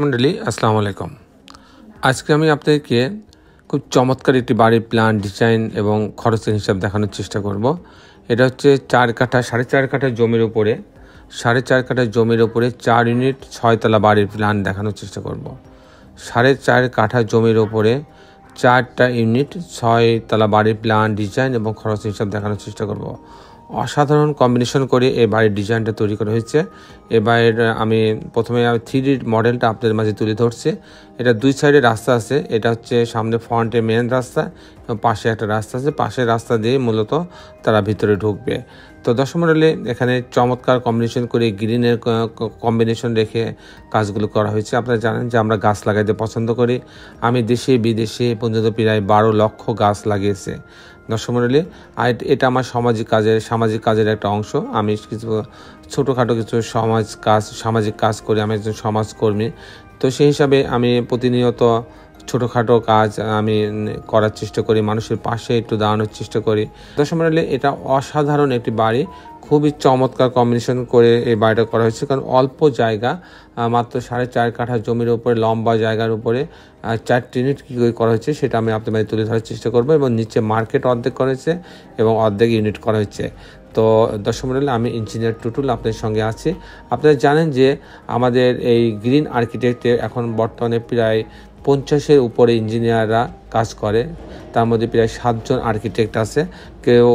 মন্ডলী আসসালামু আলাইকুম। আজকে আমি আপনাদেরকে খুব চমৎকার একটি বাড়ির প্ল্যান ডিজাইন এবং খরচের হিসাব দেখানোর চেষ্টা করব। এটা হচ্ছে 4 কাঠা 4.5 কাঠা জমির উপরে 4.5 কাঠা জমির উপরে 4 ইউনিট 6 তলা বাড়ির প্ল্যান দেখানোর চেষ্টা করব। 4.5 কাঠা জমির উপরে 4টা ইউনিট 6 তলা বাড়ির প্ল্যান ডিজাইন এবং খরচের হিসাব দেখানোর চেষ্টা করব। অসাধারণ কম্বিনেশন করে এই বাড়ির ডিজাইনটা তৈরি করা হয়েছে। এই বাড়ির আমি প্রথমে 3D মডেলটা আপনাদের মাঝে তুলে ধরছি। এটা দুই সাইডে রাস্তা আছে। এটা হচ্ছে সামনে ফ্রন্টে মেন রাস্তা এবং পাশে একটা রাস্তা আছে। পাশের রাস্তা দিয়ে মূলত তারা ভিতরে ঢুকবে। তো দর্শক মণ্ডলী, এখানে চমৎকার কম্বিনেশন করে গ্রিনের কম্বিনেশন রেখে কাজগুলো করা হয়েছে। আপনারা জানেন যে আমরা গাছ লাগাইতে পছন্দ করি। আমি দেশে বিদেশে পর্যন্ত প্রায় 12 লক্ষ গাছ লাগিয়েছে দর্শক মণ্ডলী। আর এটা আমার সামাজিক কাজের একটা অংশ। আমি কিছু ছোটোখাটো কিছু সামাজিক কাজ করি। আমি একজন সমাজকর্মী। তো সেই হিসাবে আমি প্রতিনিয়ত ছোটোখাটো কাজ আমি করার চেষ্টা করি, মানুষের পাশে একটু দাঁড়ানোর চেষ্টা করি। দর্শক মণ্ডলী, এটা অসাধারণ একটি বাড়ি, খুবই চমৎকার কম্বিনেশন করে এই বাড়িটা করা হয়েছে। কারণ অল্প জায়গা, মাত্র 4.5 কাঠা জমির উপরে, লম্বা জায়গার উপরে 4টি ইউনিট কী করে করা হয়েছে সেটা আমি আপনাদের তুলে ধরার চেষ্টা করবো। এবং নিচে মার্কেট অর্ধেক করা হয়েছে এবং অর্ধেক ইউনিট করা হয়েছে। তো দর্শক মণ্ডলী, আমি ইঞ্জিনিয়ার টুটুল আপনাদের সঙ্গে আছি। আপনারা জানেন যে আমাদের এই গ্রিন আর্কিটেক্টে এখন বর্তমানে প্রায় 50-এর উপরে ইঞ্জিনিয়াররা কাজ করে। তার মধ্যে প্রায় 7 জন আর্কিটেক্ট আছে। কেউ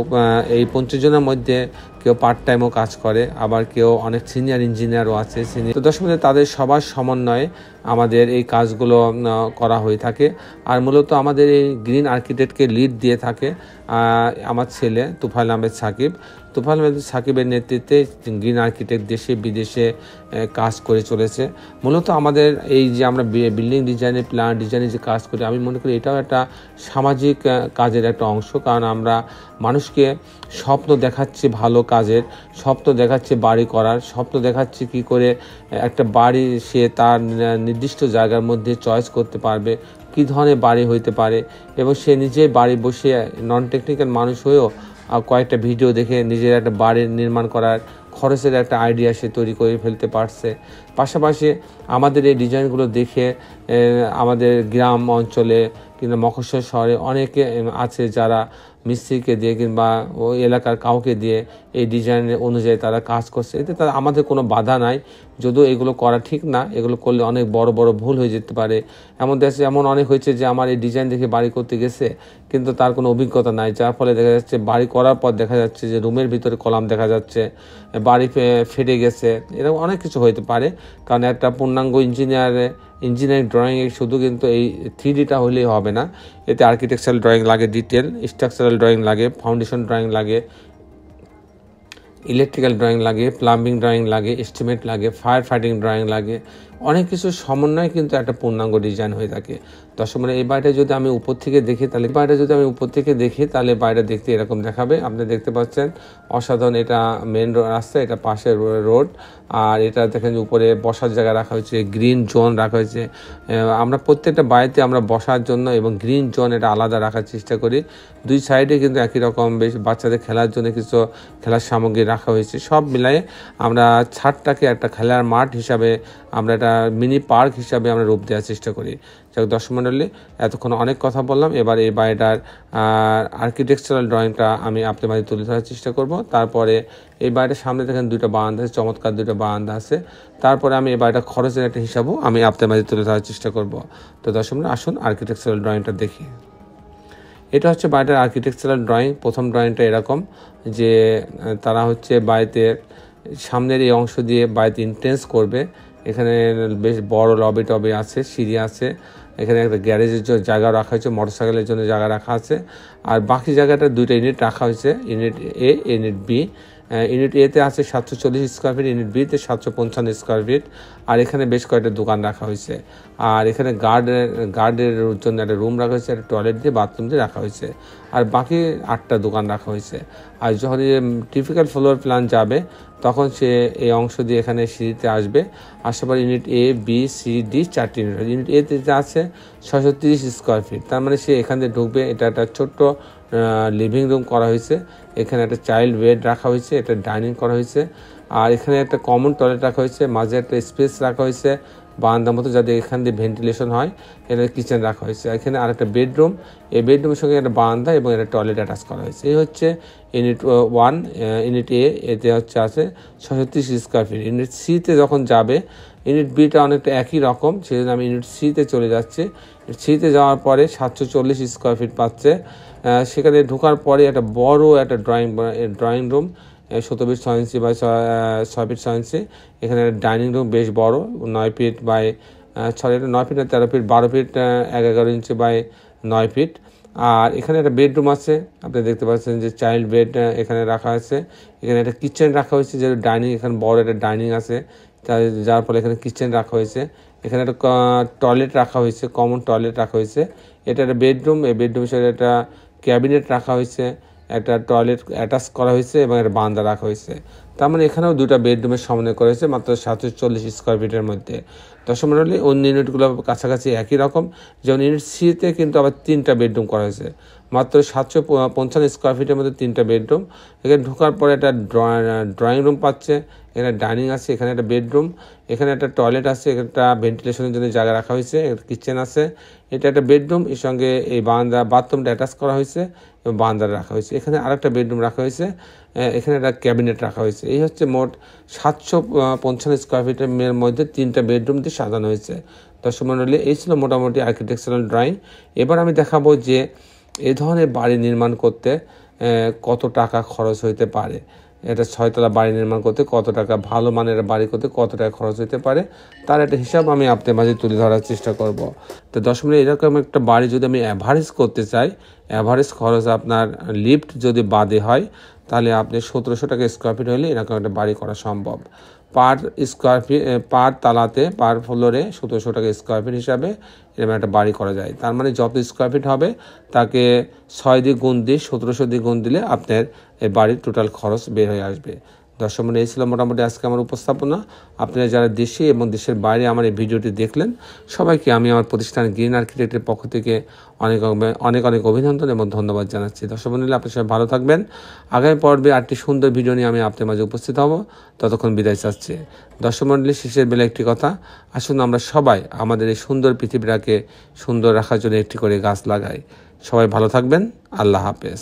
এই 50 জনের মধ্যে কেউ পার্ট টাইমও কাজ করে, আবার কেউ অনেক সিনিয়র ইঞ্জিনিয়ারও আছে। তো দর্শক মণ্ডলী, তাদের সবার সমন্বয়ে আমাদের এই কাজগুলো করা হয়ে থাকে। আর মূলত আমাদের এই গ্রিন আর্কিটেক্টকে লিড দিয়ে থাকে আমার ছেলে তুফাইল আহমেদ সাকিব। তুফাইল আহমেদ সাকিবের নেতৃত্বে গ্রিন আর্কিটেক্ট দেশে বিদেশে কাজ করে চলেছে। মূলত আমাদের এই যে আমরা বিল্ডিং ডিজাইনের প্ল্যান ডিজাইনের যে কাজ করি, আমি মনে করি এটাও একটা সামাজিক কাজের একটা অংশ। কারণ আমরা মানুষকে স্বপ্ন দেখাচ্ছি, ভালো কাজের স্বপ্ন দেখাচ্ছি, বাড়ি করার স্বপ্ন দেখাচ্ছি, কী করে একটা বাড়ি সে তার নির্দিষ্ট জায়গার মধ্যে চয়েস করতে পারবে, কী ধরনের বাড়ি হইতে পারে। এবং সে নিজেই বাড়ি বসে নন টেকনিক্যাল মানুষ হয়েও কয়েকটা ভিডিও দেখে নিজের একটা বাড়ি নির্মাণ করার খরচের একটা আইডিয়া সে তৈরি করে ফেলতে পারছে। পাশাপাশি আমাদের এই ডিজাইনগুলো দেখে আমাদের গ্রাম অঞ্চলে কিংবা মফস্বল শহরে অনেকে আছে যারা মিস্ত্রিকে দিয়ে কিংবা ওই এলাকার কাউকে দিয়ে এই ডিজাইনের অনুযায়ী তারা কাজ করছে। এতে তারা আমাদের কোনো বাধা নাই, যদিও এগুলো করা ঠিক না। এগুলো করলে অনেক বড় বড় ভুল হয়ে যেতে পারে। এমন অনেক হয়েছে যে আমার এই ডিজাইন দেখে বাড়ি করতে গেছে, কিন্তু তার কোনো অভিজ্ঞতা নাই, যার ফলে দেখা যাচ্ছে বাড়ি করার পর দেখা যাচ্ছে যে রুমের ভিতরে কলাম দেখা যাচ্ছে, বাড়ি ফেটে গেছে। এরকম অনেক কিছু হতে পারে। কারণ একটা পূর্ণাঙ্গ ইঞ্জিনিয়ারিং ড্রয়িংয়ে শুধু কিন্তু এই 3Dটা হলেই হবে না। এতে আর্কিটেকচারাল ড্রয়িং লাগে, ডিটেল স্ট্রাকচারাল ড্রয়িং লাগে, ফাউন্ডেশন ড্রয়িং লাগে, ইলেকট্রিক্যাল ড্রয়িং লাগে, প্লাম্বিং ড্রয়িং লাগে, এস্টিমেট লাগে, ফায়ার ফাইটিং ড্রয়িং লাগে। অনেক কিছু সমন্বয়ে কিন্তু একটা পূর্ণাঙ্গ ডিজাইন হয়ে থাকে। দর্শক মণ্ডলী, এই বাড়িটা যদি আমি উপর থেকে দেখি তাহলে বাড়িটা দেখতে এরকম দেখাবে। আপনি দেখতে পাচ্ছেন অসাধারণ, এটা মেন রাস্তা, এটা পাশে রোড। আর এটা দেখেন উপরে বসার জায়গা রাখা হয়েছে, গ্রিন জোন রাখা হয়েছে। আমরা প্রত্যেকটা বাড়িতে আমরা বসার জন্য এবং গ্রিন জোন এটা আলাদা রাখার চেষ্টা করি। দুই সাইডে কিন্তু একই রকম বেশ বাচ্চাদের খেলার জন্য কিছু খেলার সামগ্রী রাখা হয়েছে। সব মিলাই আমরা ছাদটাকে একটা খেলার মাঠ হিসাবে, আমরা একটা মিনি পার্ক হিসাবে আমরা রূপ দেওয়ার চেষ্টা করি। যাক দর্শক মণ্ডলী, এতক্ষণ অনেক কথা বললাম। এবার এই বাড়িটার আর্কিটেকচারাল ড্রয়িংটা আমি আপনাদের মাঝে তুলে ধরার চেষ্টা করব। তারপরে এই বাড়িটার সামনে দেখেন 2টা বারান্দা আছে, চমৎকার 2টা বারান্দা আছে। তারপরে আমি এই বাড়িটার খরচের একটা হিসাবও আমি আপনাদের মাঝে তুলে ধরার চেষ্টা করব। তো দর্শক মণ্ডলী, আসুন আর্কিটেকচারাল ড্রয়িংটা দেখি। এটা হচ্ছে বাড়িটার আর্কিটেকচারাল ড্রয়িং। প্রথম ড্রয়িংটা এরকম যে তারা হচ্ছে বাড়িতে সামনের এই অংশ দিয়ে বাড়িতে এন্ট্রেন্স করবে। এখানে বেশ বড় লবি টবি আছে, সিঁড়ি আছে। এখানে একটা গ্যারেজের জন্য জায়গা রাখা হয়েছে, মোটরসাইকেলের জন্য জায়গা রাখা আছে। আর বাকি জায়গাটা 2টা ইউনিট রাখা হয়েছে, ইউনিট এ, ইউনিট বি। ইউনিট এতে আছে 740 স্কোয়ার ফিট, ইউনিট বিতে 755 স্কোয়ার ফিট। আর এখানে বেশ কয়েকটা দোকান রাখা হয়েছে। আর এখানে গার্ডের জন্য একটা রুম রাখা হয়েছে, একটা টয়লেট দিয়ে বাথরুম দিয়ে রাখা হয়েছে। আর বাকি 8টা দোকান রাখা হয়েছে। আর যখন টিপিক্যাল ফ্লোর প্ল্যান যাবে তখন সে এই অংশ দিয়ে এখানে সিঁড়িতে আসবে। আসার পর ইউনিট এ, বি, সি, ডি 4টি ইউনিট। ইউনিট এতে আছে 630 স্কোয়ার ফিট। তার মানে সে এখান দিয়ে ঢুকবে। এটা একটা ছোট্ট লিভিং রুম করা হয়েছে। এখানে একটা চাইল্ড বেড রাখা হয়েছে, একটা ডাইনিং করা হয়েছে। আর এখানে একটা কমন টয়লেট রাখা হয়েছে, মাঝে একটা স্পেস রাখা হয়েছে, বারান্দার মতো, যাতে এখান দিয়ে ভেন্টিলেশন হয়। এখানে কিচেন রাখা হয়েছে, এখানে আরেকটা বেডরুম, এই বেডরুমের সঙ্গে একটা বারান্দা এবং একটা টয়লেট অ্যাটাচ করা হয়েছে। এই হচ্ছে ইউনিট 1। ইউনিট এ এতে হচ্ছে আছে 630 স্কোয়ার ফিট। ইউনিট সিতে যখন যাবে, ইউনিট বিটা অনেকটা একই রকম, সেই জন্য আমি ইউনিট সিতে চলে যাচ্ছি। সিতে যাওয়ার পরে 740 স্কোয়ার ফিট পাচ্ছে। সেখানে ঢোকার পরে একটা বড় একটা drawing room, 17 feet 6 inch by 6 feet 6 inch. এখানে একটা ডাইনিং রুম বেশ বড়, 9 ফিট বাই 9 ফিট না 13 feet 12 feet 11 inch by 9 feet. আর এখানে একটা বেডরুম আছে, আপনি দেখতে পাচ্ছেন যে চাইল্ড বেড এখানে রাখা আছে। এখানে একটা কিচেন রাখা হয়েছে, যে ডাইনিং, এখানে বড় একটা ডাইনিং আছে, যার ফলে এখানে কিচেন রাখা হয়েছে। এখানে একটা টয়লেট রাখা হয়েছে, কমন টয়লেট রাখা হয়েছে। এটা একটা বেডরুম, এই বেডরুমের সাথে একটা ক্যাবিনেট রাখা হয়েছে, একটা টয়লেট অ্যাটাচ করা হয়েছে এবং একটা বারান্দা রাখা হয়েছে। তার মানে এখানেও দুটা বেডরুমের সমন্বয় করা হয়েছে মাত্র 740 স্কোয়ার ফিটের মধ্যে। দর্শক মণ্ডলী, অন্য ইউনিটগুলো কাছাকাছি একই রকম। যেমন ইউনিট সিতে কিন্তু আবার 3টা বেডরুম করা হয়েছে, মাত্র 755 স্কোয়ার ফিটের মধ্যে 3টা বেডরুম। এখানে ঢোকার পরে একটা ড্রয়িং রুম পাচ্ছে, এখানে ডাইনিং আছে, এখানে একটা বেডরুম, এখানে একটা টয়লেট আছে, একটা ভেন্টিলেশনের জন্য জায়গা রাখা হয়েছে, একটা কিচেন আছে। এটা একটা বেডরুম, এর সঙ্গে এই বাথরুমটা অ্যাটাচ করা হয়েছে এবং বারান্দা রাখা হয়েছে। এখানে আরেকটা বেডরুম রাখা হয়েছে, এখানে একটা ক্যাবিনেট রাখা হয়েছে। এই হচ্ছে মোট 755 স্কোয়ার ফিটের মধ্যে 3টা বেডরুম দিয়ে সাজানো হয়েছে। দর্শক মণ্ডলী, এই ছিল মোটামুটি আর্কিটেকচারাল ড্রয়িং। এবার আমি দেখাবো যে এই ধরনের বাড়ি নির্মাণ করতে কত টাকা খরচ হইতে পারে, এটা 6তলা বাড়ি নির্মাণ করতে কত টাকা, ভালো মানের বাড়ি করতে কত টাকা খরচ হতে পারে, তার একটা হিসাব আমি আপনাদের মাঝে তুলে ধরার চেষ্টা করব। তো 10 মিনিট এরকম একটা বাড়ি যদি আমি অ্যাভারেজ করতে চাই, অ্যাভারেজ খরচ আপনার লিফট যদি বাদে হয়, তাহলে আপনি 1700 টাকা স্কোয়ার ফিট হলে এরকম একটা বাড়ি করা সম্ভব। পার স্কোয়ার ফিট, পার তালাতে, পার ফ্লোরে 1700 টাকা স্কোয়ার ফিট হিসাবে এরকম একটা বাড়ি করা যায়। তার মানে যত স্কোয়ার ফিট হবে তাকে 6 দিয়ে গুণ দিয়ে 1700 দিয়ে গুণ দিলে আপনার এই বাড়ির টোটাল খরচ বের হয়ে আসবে। দর্শক মণ্ডলী, এই ছিল মোটামুটি আজকে আমার উপস্থাপনা। আপনারা যারা দেশে এবং দেশের বাইরে আমার এই ভিডিওটি দেখলেন, সবাইকে আমি আমার প্রতিষ্ঠান গ্রিন আর্কিটেক্টের পক্ষ থেকে অনেক অনেক অভিনন্দন এবং ধন্যবাদ জানাচ্ছি। দর্শক মণ্ডলী, আপনার সবাই ভালো থাকবেন। আগামী পর্বে আরেকটি সুন্দর ভিডিও নিয়ে আমি আপনার মাঝে উপস্থিত হব। ততক্ষণ বিদায় চাচ্ছি। দর্শক মণ্ডলী, শেষের বেলা একটি কথা, আসুন আমরা সবাই আমাদের এই সুন্দর পৃথিবীটাকে সুন্দর রাখার জন্য একটি করে গাছ লাগাই। সবাই ভালো থাকবেন। আল্লাহ হাফেজ।